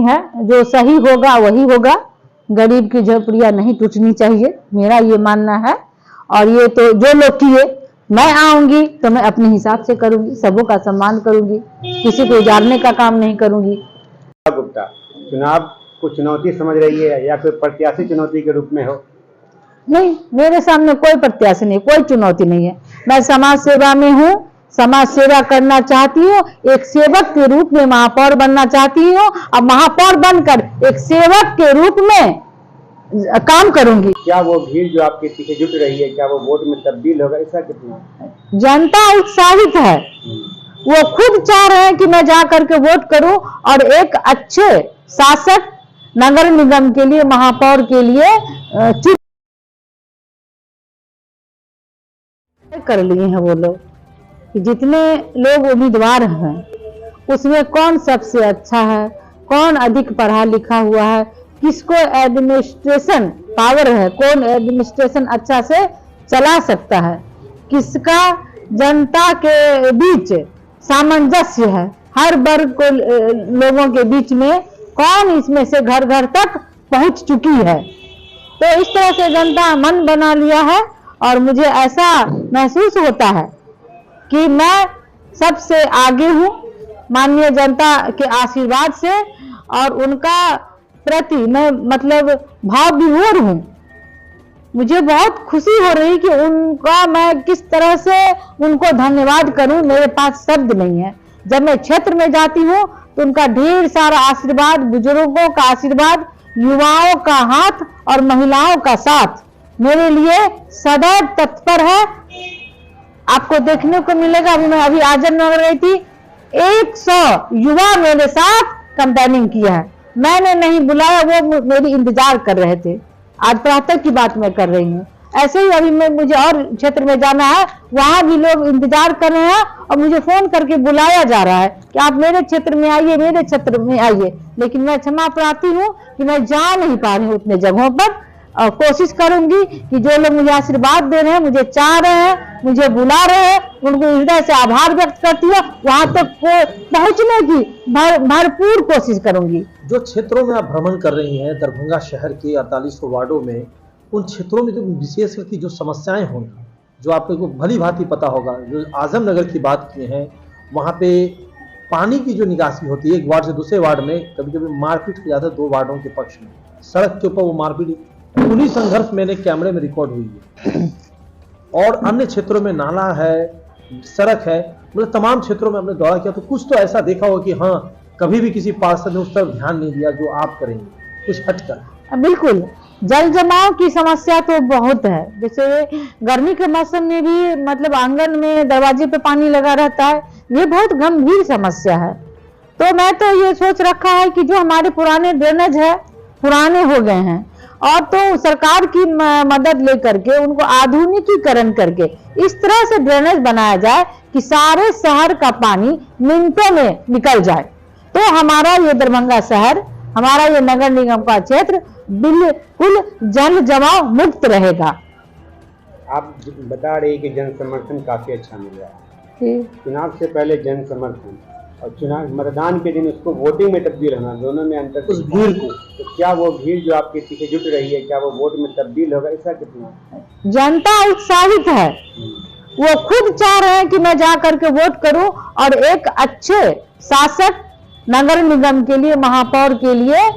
है, जो सही होगा वही होगा। गरीब की झोपड़ियां नहीं टूटनी चाहिए, मेरा ये मानना है। और ये तो जो लोग किए, मैं आऊंगी तो मैं अपने हिसाब से करूंगी, सबों का सम्मान करूंगी, किसी को उजाड़ने का काम नहीं करूंगी। गुप्ता, चुनाव को चुनौती समझ रही है या कोई प्रत्याशी चुनौती के रूप में हो? नहीं, मेरे सामने कोई प्रत्याशी नहीं, कोई चुनौती नहीं है। मैं समाज सेवा में हूँ, समाज सेवा करना चाहती हूँ, एक सेवक के रूप में महापौर बनना चाहती हूँ। अब महापौर बनकर एक सेवक के रूप में काम करूंगी। क्या वो भीड़ जो आपके पीछे जुट रही है, क्या वो वोट में तब्दील होगा, ऐसा कितना? जनता उत्साहित है, वो खुद चाह रहे हैं कि मैं जा करके वोट करूं और एक अच्छे शासक नगर निगम के लिए, महापौर के लिए कर लिए हैं वो लोग कि जितने लोग उम्मीदवार हैं उसमें कौन सबसे अच्छा है, कौन अधिक पढ़ा लिखा हुआ है, किसको एडमिनिस्ट्रेशन पावर है, कौन एडमिनिस्ट्रेशन अच्छा से चला सकता है, किसका जनता के बीच सामंजस्य है, हर वर्ग को लोगों के बीच में कौन इसमें से घर घर तक पहुंच चुकी है। तो इस तरह से जनता मन बना लिया है और मुझे ऐसा महसूस होता है कि मैं सबसे आगे हूं माननीय जनता के आशीर्वाद से, और उनका प्रति मैं मतलब भाव विभोर हूं। मुझे बहुत खुशी हो रही कि उनका मैं किस तरह से उनको धन्यवाद करूं, मेरे पास शब्द नहीं है। जब मैं क्षेत्र में जाती हूं तो उनका ढेर सारा आशीर्वाद, बुजुर्गों का आशीर्वाद, युवाओं का हाथ और महिलाओं का साथ मेरे लिए सदैव तत्पर है। आपको देखने को मिलेगा, अभी आजम नगर गई थी, 100 युवा मेरे साथ कैंपेनिंग किया है। मैंने नहीं बुलाया, वो मेरी इंतजार कर रहे थे। आज प्रातः की बात मैं कर रही हूँ। ऐसे ही अभी मुझे और क्षेत्र में जाना है, वहां भी लोग इंतजार कर रहे हैं और मुझे फोन करके बुलाया जा रहा है कि आप मेरे क्षेत्र में आइए, मेरे क्षेत्र में आइए। लेकिन मैं क्षमा प्रार्थी हूँ कि मैं जा नहीं पा रही हूँ उतने जगहों पर। और कोशिश करूंगी कि जो लोग मुझे आशीर्वाद दे रहे हैं, मुझे चाह रहे हैं, मुझे बुला रहे हैं, उनको हृदय से आभार व्यक्त करती हूँ। वहां तक पहुंचने की भरपूर कोशिश करूंगी। जो क्षेत्रों में आप भ्रमण कर रही हैं, दरभंगा शहर के 48 वार्डों में, उन क्षेत्रों में जो विशेष करके जो समस्याएं होंगी, जो आपको भली भांति पता होगा, जो आजम नगर की बात की है, वहाँ पे पानी की जो निकासी होती है एक वार्ड से दूसरे वार्ड में, कभी कभी मारपीट हो जाता है 2 वार्डों के पक्ष में, सड़क के ऊपर वो मारपीट, उन्हीं संघर्ष मैंने कैमरे में रिकॉर्ड हुई है। और अन्य क्षेत्रों में नाला है, सड़क है, मतलब तमाम क्षेत्रों में हमने दौरा किया, तो कुछ तो ऐसा देखा हो कि हाँ, कभी भी किसी पार्षद ने उस तरफ ध्यान नहीं दिया जो आप करेंगे कुछ हटकर। बिल्कुल, जल जमाव की समस्या तो बहुत है। जैसे गर्मी के मौसम में भी मतलब आंगन में दरवाजे पे पानी लगा रहता है, ये बहुत गंभीर समस्या है। तो मैं तो ये सोच रखा है कि जो हमारे पुराने ड्रेनेज है, पुराने हो गए हैं, और तो सरकार की मदद लेकर के उनको आधुनिकीकरण करके इस तरह से ड्रेनेज बनाया जाए कि सारे शहर का पानी मिनटों में निकल जाए। तो हमारा ये दरभंगा शहर, हमारा ये नगर निगम का क्षेत्र बिल्कुल जल जमाव मुक्त रहेगा। आप बता रही कि जन समर्थन काफी अच्छा मिल रहा है। चुनाव से पहले जन समर्थन और चुनाव मतदान के दिन उसको वोटिंग में तब्दील होना, दोनों में अंतर, उस भीड़ को, तो क्या वो भीड़ जो आपके पीछे जुट रही है, क्या वो वोट में तब्दील होगा, ऐसा कितना? जनता उत्साहित है, वो खुद चाह रहे हैं कि मैं जा करके वोट करूं और एक अच्छे शासक नगर निगम के लिए, महापौर के लिए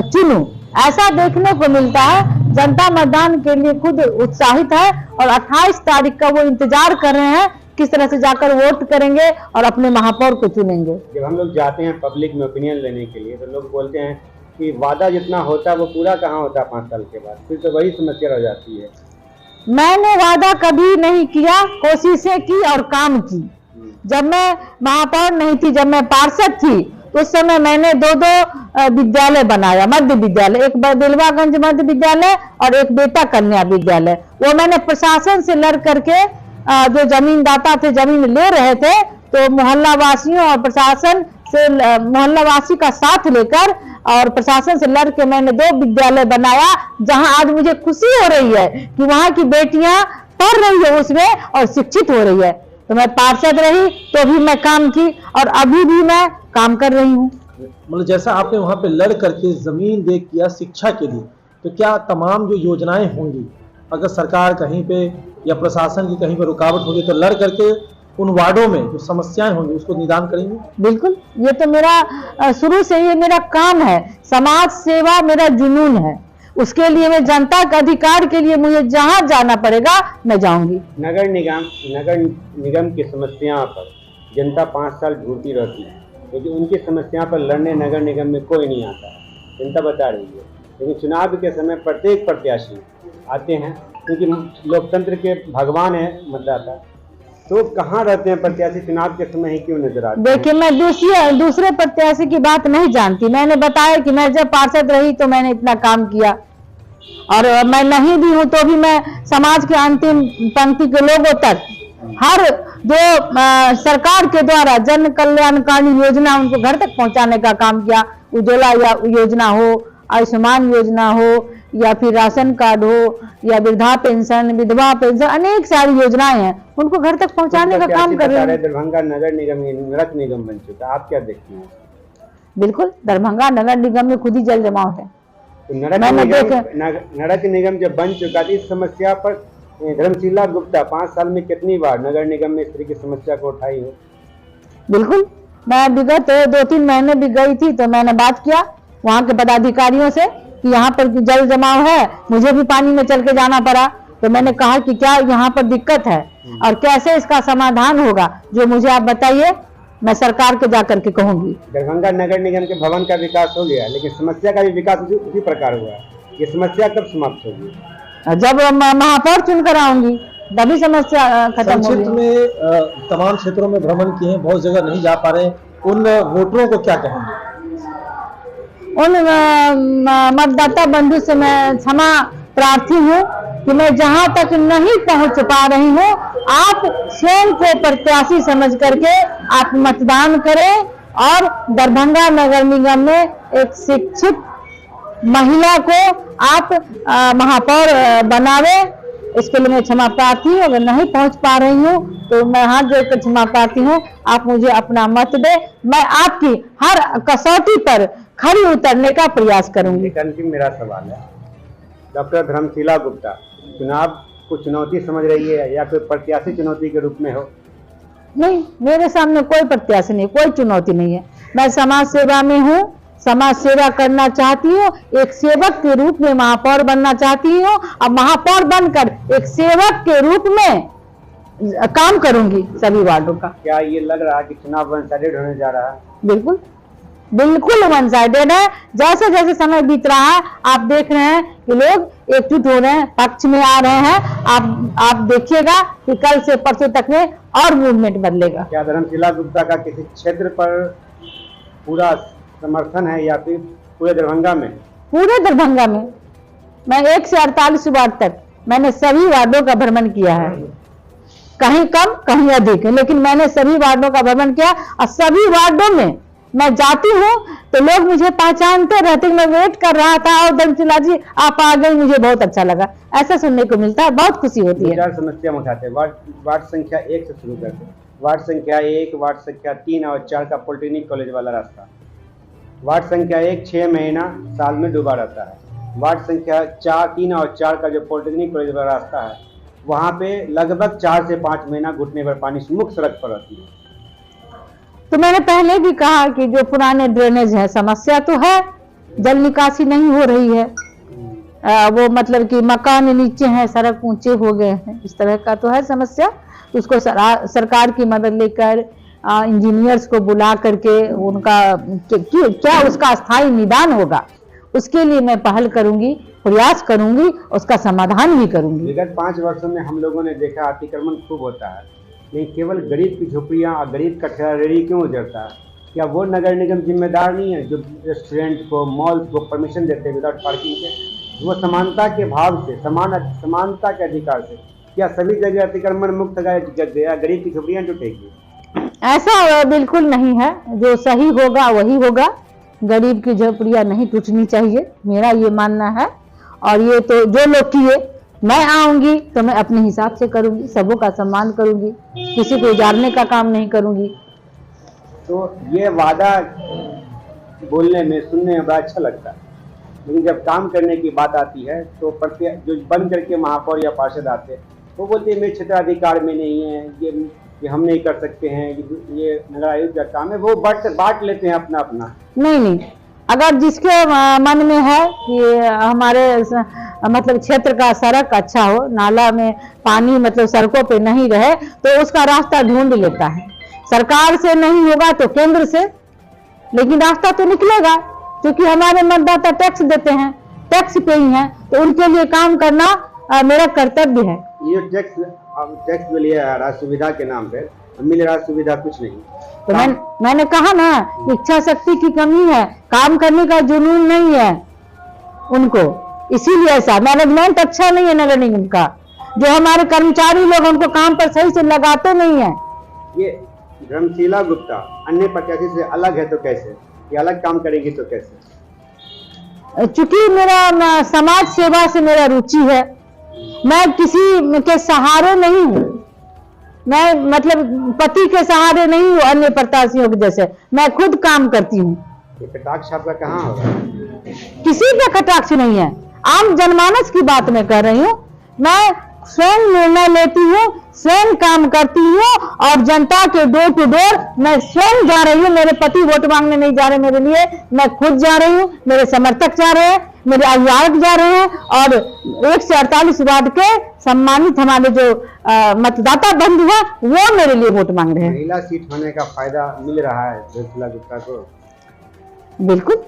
चुनूं। ऐसा देखने को मिलता है। जनता मतदान के लिए खुद उत्साहित है और 28 तारीख का वो इंतजार कर रहे हैं किस तरह से जाकर वोट करेंगे और अपने महापौर को चुनेंगे। जब हम लोग जाते हैं पब्लिक में ओपिनियन लेने के लिए, तो लोग बोलते हैं कि वादा जितना होता है वो पूरा कहाँ होता है 5 साल के बाद, फिर तो वही समस्या हो जाती है। मैंने वादा कभी नहीं किया, कोशिशें की और काम की। जब मैं महापौर नहीं थी, जब मैं पार्षद थी, उस समय मैंने 2 विद्यालय बनाया, मध्य विद्यालय, एक दिलवागंज मध्य विद्यालय और एक बेटा कन्या विद्यालय। वो मैंने प्रशासन से लड़ करके, जो जमीनदाता थे, जमीन ले रहे थे, तो मोहल्ला वासियों और प्रशासन से, मोहल्ला वासी का साथ लेकर और प्रशासन से लड़ के मैंने 2 विद्यालय बनाया, जहां आज मुझे खुशी हो रही है कि वहां की बेटियां पढ़ रही है उसमें और शिक्षित हो रही है। तो मैं पार्षद रही तो भी मैं काम की और अभी भी मैं काम कर रही हूँ। मतलब जैसा आपने वहाँ पे लड़ करके ज़मीन दे किया शिक्षा के लिए, तो क्या तमाम जो योजनाएं होंगी, अगर सरकार कहीं पे या प्रशासन की कहीं पे रुकावट होगी तो लड़ करके उन वार्डों में जो समस्याएं होंगी उसको निदान करेंगे? बिल्कुल, ये तो मेरा शुरू से ये मेरा काम है, समाज सेवा मेरा जुनून है। उसके लिए मैं जनता के अधिकार के लिए मुझे जहां जाना पड़ेगा मैं जाऊंगी। नगर निगम की समस्याओं पर जनता 5 साल घूरती रहती है, लेकिन उनकी समस्या पर लड़ने नगर निगम में कोई नहीं आता। जनता बता रही है, लेकिन चुनाव के समय प्रत्येक प्रत्याशी आते हैं, क्योंकि लोकतंत्र के भगवान है मतदाता। तो कहाँ रहते हैं प्रत्याशी चुनाव के समय ही क्यों नजर आते हैं? देखिए, मैं दूसरे प्रत्याशी की बात नहीं जानती। मैंने बताया कि मैं जब पार्षद रही तो मैंने इतना काम किया, और मैं नहीं भी हूं तो भी मैं समाज के अंतिम पंक्ति के लोगों तक हर जो सरकार के द्वारा जन कल्याणकारी योजना उनको घर तक पहुंचाने का काम किया। उज्ज्वला योजना हो, आयुष्मान योजना हो, या फिर राशन कार्ड हो, या वृद्धा पेंशन, विधवा पेंशन, अनेक सारी योजनाएं हैं, उनको घर तक पहुंचाने का काम कर रहे हैं। दरभंगा नगर निगम नरक निगम बन चुका, आप क्या देखते हैं? बिल्कुल, दरभंगा नगर निगम में खुद ही जल जमाव है। तो नरक निगम जब बन चुका थी, इस समस्या पर धर्मशिला गुप्ता 5 साल में कितनी बार नगर निगम में इस तरह की समस्या को उठाई हो? बिल्कुल, मैं विगत 2-3 महीने भी गई थी तो मैंने बात किया वहाँ के पदाधिकारियों से कि यहाँ पर जल जमाव है, मुझे भी पानी में चल के जाना पड़ा। तो मैंने कहा कि क्या यहाँ पर दिक्कत है और कैसे इसका समाधान होगा, जो मुझे आप बताइए, मैं सरकार के जाकर के कहूंगी। दरभंगा नगर निगम के भवन का विकास हो गया, लेकिन समस्या का भी विकास उसी प्रकार हुआ। ये समस्या कब समाप्त होगी? जब महापौर चुनकर आऊंगी तभी समस्या खत्म होगी। संक्षिप्त में तमाम क्षेत्रों में भ्रमण किए हैं, बहुत जगह नहीं जा पा रहे हैं, उन वोटरों को क्या कहेंगे? उन मतदाता बंधु से मैं क्षमा प्रार्थी हूँ कि मैं जहाँ तक नहीं पहुँच पा रही हूँ, आप स्वयं को प्रत्याशी समझ करके आप मतदान करें और दरभंगा नगर निगम में एक शिक्षित महिला को आप महापौर बनावे। इसके लिए मैं क्षमा प्रार्थी हूँ। अगर नहीं पहुँच पा रही हूँ तो मैं हाथ जोड़कर क्षमा प्रार्थी हूँ, आप मुझे अपना मत दे, मैं आपकी हर कसौटी पर खड़ी उतरने का प्रयास करूंगी। अंतिम मेरा सवाल है, डॉक्टर धर्मशिला गुप्ता चुनाव को चुनौती समझ रही है या फिर प्रत्याशी चुनौती के रूप में हो? नहीं, मेरे सामने कोई प्रत्याशी नहीं, कोई चुनौती नहीं है। मैं समाज सेवा में हूँ, समाज सेवा करना चाहती हूँ, एक सेवक के रूप में महापौर बनना चाहती हूँ और महापौर बनकर एक सेवक के रूप में काम करूंगी सभी वार्डों का। क्या ये लग रहा है कि चुनाव वन साइडेड होने जा रहा है? बिल्कुल बिल्कुल वन साइडेड है। जैसे जैसे समय बीत रहा है आप देख रहे हैं कि लोग एकजुट हो रहे हैं, पक्ष में आ रहे हैं। आप देखिएगा कि कल से परसों तक में और मूवमेंट बदलेगा। क्या धर्मशिला गुप्ता का किसी क्षेत्र पर पूरा समर्थन है या फिर पूरे दरभंगा में? पूरे दरभंगा में मैं 1 से 48 वार्ड तक मैंने सभी वार्डों का भ्रमण किया है, कहीं कम कहीं अधिक, लेकिन मैंने सभी वार्डों का भ्रमण किया और सभी वार्डों में मैं जाती हूँ तो लोग मुझे पहचानते रहते। मैं वेट कर रहा था और धर्मशिला जी आप आ गई, मुझे बहुत अच्छा लगा, ऐसा सुनने को मिलता है, बहुत खुशी होती है। 4 समस्या उठाते हैं। वार्ड संख्या 1 से शुरू करते हैं। वार्ड संख्या 1, वार्ड संख्या 3 और 4 का पॉलिटेक्निक कॉलेज वाला रास्ता। वार्ड संख्या 1 6 महीना साल में डूबा रहता है। वार्ड संख्या 3 और 4 का जो पॉलिटेक्निक कॉलेज वाला रास्ता है, वहाँ पे लगभग 4 से 5 महीना घुटने पर पानी मुख्य सड़क पर रहती है। तो मैंने पहले भी कहा कि जो पुराने ड्रेनेज है, समस्या तो है, जल निकासी नहीं हो रही है, वो मतलब कि मकान नीचे हैं, सड़क ऊंचे हो गए हैं, इस तरह का तो है समस्या। तो उसको सरकार की मदद लेकर इंजीनियर्स को बुला करके उनका क्या उसका स्थायी निदान होगा, उसके लिए मैं पहल करूंगी, प्रयास करूंगी, उसका समाधान भी करूंगी। विगत 5 वर्षों में हम लोगों ने देखा अतिक्रमण खूब होता है, लेकिन केवल गरीब की झोपड़ियाँ और गरीब का ठेला रेडी क्यों उजड़ता है? क्या वो नगर निगम जिम्मेदार नहीं है जो रेस्टोरेंट को, मॉल्स को परमिशन देते हैं विदाउट पार्किंग के? वो समानता के भाव से, समानता के अधिकार से क्या सभी जगह अतिक्रमण मुक्त गरीब की झोपड़ियाँ जुटेगी? ऐसा बिल्कुल नहीं है, जो सही होगा वही होगा। गरीब की झोपड़ियाँ नहीं टूटनी चाहिए, मेरा ये मानना है। और ये तो जो लोग किए, मैं आऊंगी तो मैं अपने हिसाब से करूंगी, सबों का सम्मान करूंगी, किसी को उजाड़ने का काम नहीं करूंगी। तो ये वादा बोलने में सुनने में बड़ा अच्छा लगता है, लेकिन जब काम करने की बात आती है तो जो बन करके महापौर या पार्षद आते हैं वो बोलते हैं मेरे क्षेत्राधिकार में नहीं है, ये हम नहीं कर सकते हैं, ये नगर आयुक्त का काम है। वो बांट लेते हैं अपना अपना। नहीं, अगर जिसके मन में है कि हमारे मतलब क्षेत्र का सड़क अच्छा हो, नाला में पानी मतलब सड़कों पे नहीं रहे, तो उसका रास्ता ढूंढ लेता है। सरकार से नहीं होगा तो केंद्र से, लेकिन रास्ता तो निकलेगा, क्योंकि हमारे मतदाता टैक्स देते हैं, टैक्स पे ही है, तो उनके लिए काम करना मेरा कर्तव्य है। ये टैक्स मिली है राज सुविधा के नाम पे, मिल रहा सुविधा कुछ नहीं। तो मैंने कहा ना, इच्छा शक्ति की कमी है, काम करने का जुनून नहीं है उनको, इसीलिए ऐसा मैनेजमेंट अच्छा नहीं है नगर निगम का। जो हमारे कर्मचारी लोग उनको काम पर सही से लगाते नहीं है। ये धर्मशीला गुप्ता अन्य प्रत्याशी से अलग है तो कैसे, ये अलग काम करेगी तो कैसे? चूंकि मेरा समाज सेवा से मेरा रुचि है, मैं किसी के सहारे नहीं हूँ, मैं मतलब पति के सहारे नहीं हूँ अन्य प्रत्याशियों के जैसे, मैं खुद काम करती हूँ। कटाक्ष आपका कहाँ होगा? किसी का कटाक्ष नहीं है, आम जनमानस की बात मैं कर रही हूँ। मैं स्वयं निर्णय लेती हूँ, स्वयं काम करती हूँ, और जनता के डोर टू डोर मैं स्वयं जा रही हूँ। मेरे पति वोट मांगने नहीं जा रहे मेरे लिए, मैं खुद जा रही हूँ, मेरे समर्थक जा रहे हैं, मेरे अभिभावक जा रहे हैं, और 1 से 48 वार्ड के सम्मानित हमारे जो मतदाता बंधु हैं वो मेरे लिए वोट मांग रहे हैं। महिला सीट होने का फायदा मिल रहा है धर्मशीला गुप्ता को? बिल्कुल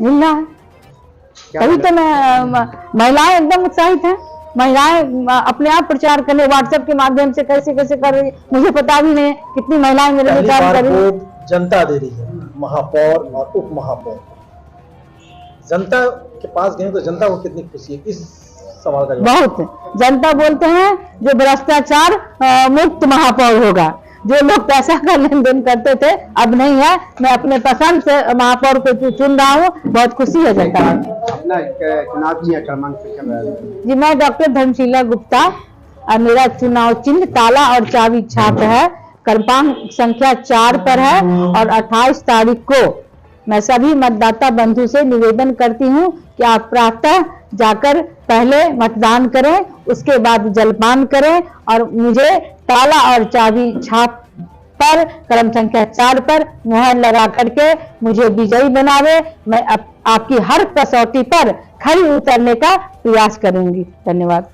मिल रहा है, तभी तो महिलाएं एकदम उत्साहित हैं। महिलाएं अपने आप प्रचार करने व्हाट्सएप के माध्यम से कैसे कैसे कर रही है, मुझे पता भी नहीं कितनी महिलाएं मेरे लिए काम कर रही है। जनता दे रही है महापौर और उप महापौर, जनता के पास गए तो जनता को कितनी खुशी है, इस सवाल का बहुत। जनता बोलते हैं जो भ्रष्टाचार मुक्त महापौर होगा। जो लोग पैसा का लेन देन करते थे अब नहीं है, मैं अपने पसंद से महापौर को चुन रहा हूँ, बहुत खुशी है जनता में। अपना चुनाव जी, मैं डॉक्टर धर्मशीला गुप्ता, मेरा चुनाव चिन्ह ताला और चाबी छाप है, क्रमांक संख्या 4 पर है, और 28 तारीख को मैं सभी मतदाता बंधु से निवेदन करती हूँ कि आप प्रातः जाकर पहले मतदान करें, उसके बाद जलपान करें, और मुझे ताला और चाबी छाप पर क्रम संख्या 4 पर मुहर लगा करके मुझे विजयी बनावे। मैं आपकी हर कसौटी पर खरी उतरने का प्रयास करूंगी। धन्यवाद।